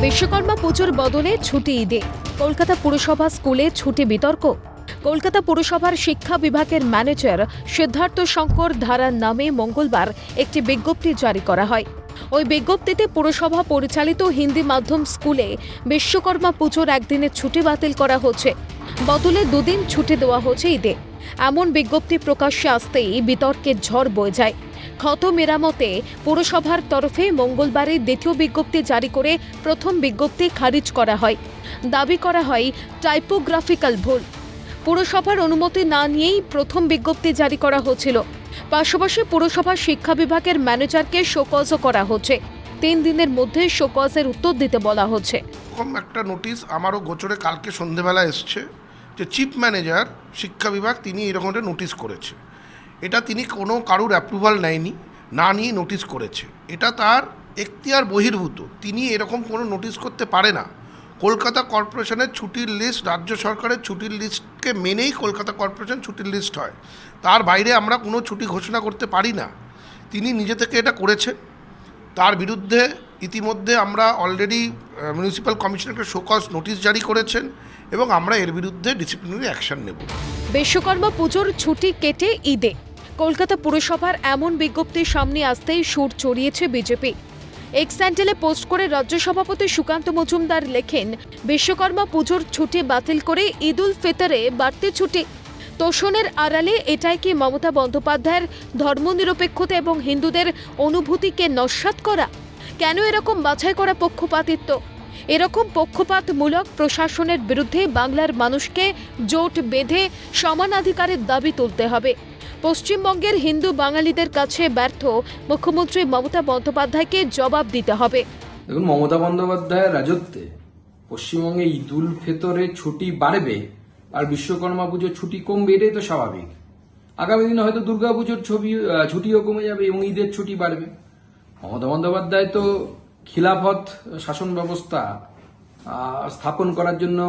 বিশ্বকর্মা পুজোর বদলে ছুটি ঈদে কলকাতা পুরসভা স্কুলে ছুটি বিতর্ক। কলকাতা পুরসভার শিক্ষা বিভাগের ম্যানেজার সিদ্ধার্থ শঙ্কর ধারার নামে মঙ্গলবার একটি বিজ্ঞপ্তি জারি করা হয়। ওই বিজ্ঞপ্তিতে পুরসভা পরিচালিত হিন্দি মাধ্যম স্কুলে বিশ্বকর্মা পুজোর একদিনের ছুটি বাতিল করা হচ্ছে, বদলে দুদিন ছুটি দেওয়া হচ্ছে ঈদে। এমন বিজ্ঞপ্তি প্রকাশ্যে আসতেই বিতর্কের ঝড় বয়ে যায়। ক্ষত মেরামতে পুরসভার তরফে মঙ্গলবারে দ্বিতীয় বিজ্ঞপ্তি জারি করে প্রথম বিজ্ঞপ্তি খারিজ করা হয়। দাবি করা হয় টাইপোগ্রাফিক্যাল ভুল। পুরসভার অনুমতি না নিয়েই প্রথম বিজ্ঞপ্তি জারি করা হচ্ছিল। পাশাপাশি পুরসভার শিক্ষা বিভাগের ম্যানেজারকে শোকজও করা হচ্ছে। 3 দিনের মধ্যে শোকজের উত্তর দিতে বলা হচ্ছে। এরকম একটা নোটিশ আমারও গোচরে কালকে সন্ধেবেলা এসছে যে চিফ ম্যানেজার শিক্ষা বিভাগ তিনি এরকম একটা নোটিশ করেছে। এটা তিনি কোনো কারুর অ্যাপ্রুভাল নেয়নি, না নিয়ে নোটিশ করেছে। এটা তার এখতিয়ার বহির্ভূত, তিনি এরকম কোনো নোটিশ করতে পারে না। কলকাতা কর্পোরেশনের ছুটির লিস্ট রাজ্য সরকারের ছুটির লিস্টকে মেনেই কলকাতা কর্পোরেশন ছুটির লিস্ট হয়, তার বাইরে আমরা কোনো ছুটি ঘোষণা করতে পারি না। তিনি নিজে থেকে এটা করেছেন। তার বিরুদ্ধে ইতিমধ্যে আমরা অলরেডি মিউনিসিপ্যাল কমিশনারকে শোকজ নোটিশ জারি করেছেন এবং আমরা এর বিরুদ্ধে ডিসিপ্লিনারি অ্যাকশন নেব। বিশ্বকর্মা পুজোর ছুটি কেটে ঈদে কলকাতা পুরসভার এমন বিজ্ঞপ্তির সামনে আসতেই সুর চড়িয়েছে বিজেপি। এক্স হ্যান্ডেলে পোস্ট করে রাজ্য সভাপতি সুকান্ত মজুমদার লেখেন, বিশ্বকর্মা পুজোর ছুটি বাতিল করে ঈদ উল ফিতরে বাড়তি ছুটি। তোষণের আড়ালে এটাই কি মমতা বন্দ্যোপাধ্যায়ের ধর্মনিরপেক্ষতা এবং হিন্দুদের অনুভূতিকে নস্যাৎ করা? কেন এরকম বাছাই করা পক্ষপাতিত্ব? এরকম পক্ষপাতমূলক প্রশাসনের বিরুদ্ধে বাংলার মানুষকে জোট বেঁধে সমানাধিকারের দাবি তুলতে হবে। পশ্চিমবঙ্গের হিন্দু বাঙালিদের কাছে ব্যর্থ মুখ্যমন্ত্রী মমতা বন্দ্যোপাধ্যায়কে জবাব দিতে হবে। দেখুন, মমতা বন্দ্যোপাধ্যায়ের রাজত্বে পশ্চিমবঙ্গে ঈদ উল ফিতরে ছুটি বাড়বে আর বিশ্বকর্মা পুজোর ছুটি কমবে, এটাই তো স্বাভাবিক। আগামী দিনে হয়তো দুর্গাপুজোর ছুটিও কমে যাবে এবং ঈদের ছুটি বাড়বে। মমতা বন্দ্যোপাধ্যায় তো খিলাফত শাসন ব্যবস্থা স্থাপন করার জন্য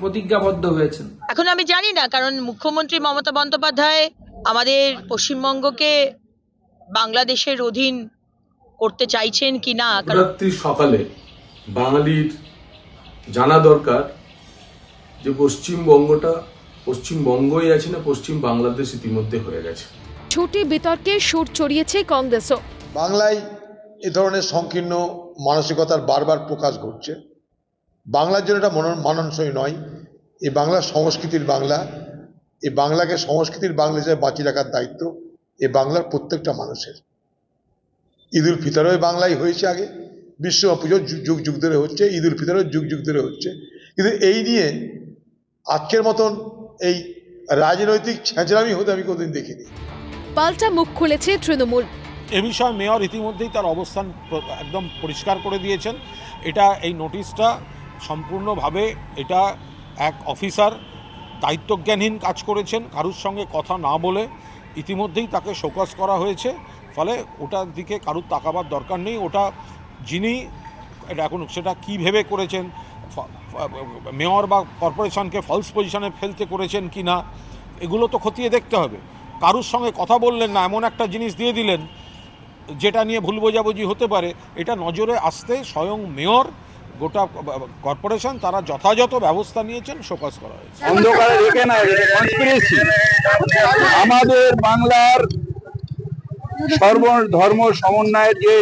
প্রতিজ্ঞাবদ্ধ হয়েছেন। এখন আমি জানি না, কারণ মুখ্যমন্ত্রী মমতা বন্দ্যোপাধ্যায় আমাদের পশ্চিমবঙ্গকে বাংলাদেশের অধীন করতে চাইছেন কি না। রাত্রি সকালে বাঙালির জানা দরকার যে পশ্চিমবঙ্গই আছে না পশ্চিম বাংলাদেশ ইতিমধ্যে হয়ে গেছে। ছুটি বিতর্কে সুর চড়িয়েছে কংগ্রেসও। বাংলায় এ ধরনের সংকীর্ণ মানসিকতার বারবার প্রকাশ ঘটছে। বাংলার জন্য এটা মানানসই নয়। এই বাংলা সংস্কৃতির বাংলা, এই বাংলাকে সংস্কৃতির বাংলা হিসেবে বাঁচিয়ে রাখার দায়িত্ব এই বাংলার প্রত্যেকটা মানুষের। ঈদ উল ফিতরও বাংলায় হয়েছে আগে, বিশ্বকর্মা পুজো যুগ যুগ ধরে হচ্ছে, ঈদ উল ফিতরও যুগ যুগ ধরে হচ্ছে। কিন্তু এই নিয়ে আজকের মতন এই রাজনৈতিক ছেঁচড়ামি হতে আমি কোনোদিন দেখিনি। পাল্টা মুখ খুলেছে তৃণমূল। এ বিষয়ে মেয়র ইতিমধ্যেই তার অবস্থান একদম পরিষ্কার করে দিয়েছেন। এই নোটিশটা সম্পূর্ণভাবে এটা এক অফিসার দায়িত্বজ্ঞানহীন কাজ করেছেন, কারুর সঙ্গে কথা না বলে ইতিমধ্যেই তাকে শোকজ করা হয়েছে। ফলে ওটার দিকে কারুর তাকাবার দরকার নেই। ওটা যিনি এটা এখন সেটা কী ভেবে করেছেন, মেয়র বা কর্পোরেশনকে ফলস পজিশনে ফেলতে করেছেন কি না, এগুলো তো খতিয়ে দেখতে হবে। কারুর সঙ্গে কথা বললেন না, এমন একটা জিনিস দিয়ে দিলেন যেটা নিয়ে ভুল বোঝাবুঝি হতে পারে। এটা নজরে আসতে স্বয়ং মেয়র, গোটা কর্পোরেশন তারা যথাযথ ব্যবস্থা নিয়েছেন, শোকজ করা হয়েছে। অন্ধকারে রেখে না, আমাদের বাংলার সর্বধর্ম সমন্বয়ের যে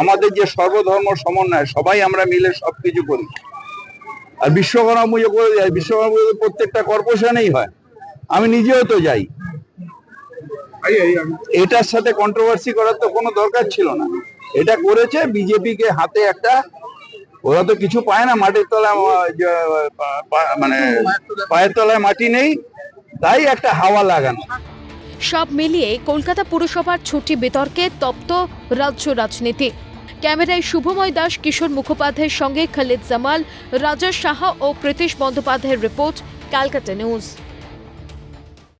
আমাদের যে সর্বধর্ম সমন্বয়, সবাই আমরা মিলে সবকিছু করি। আর বিশ্বকর্মা পুজো করে যাই, বিশ্বকর্মা পুজো প্রত্যেকটা কর্পোরেশনেই হয়, আমি নিজেও তো যাই। এটার সাথে কন্ট্রোভার্সি করার তো কোনো দরকার ছিল না। এটা করেছে বিজেপিকে হাতে একটা, ওরা তো কিছু পায় না, মাটির তলায় মানে পায়ের তলায় মাটি নেই, তাই একটা হাওয়া লাগানো। সব মিলিয়ে কলকাতা পুরসভার ছুটি বিতর্কে তপ্ত রাজ্য রাজনীতি। ক্যামেরায় শুভময় দাস, কিশোর মুখোপাধ্যায়ের সঙ্গে খালিদ জামাল, রাজা সাহা ও প্রীতিশ বন্দ্যোপাধ্যায়ের রিপোর্ট, ক্যালকাটা নিউজ।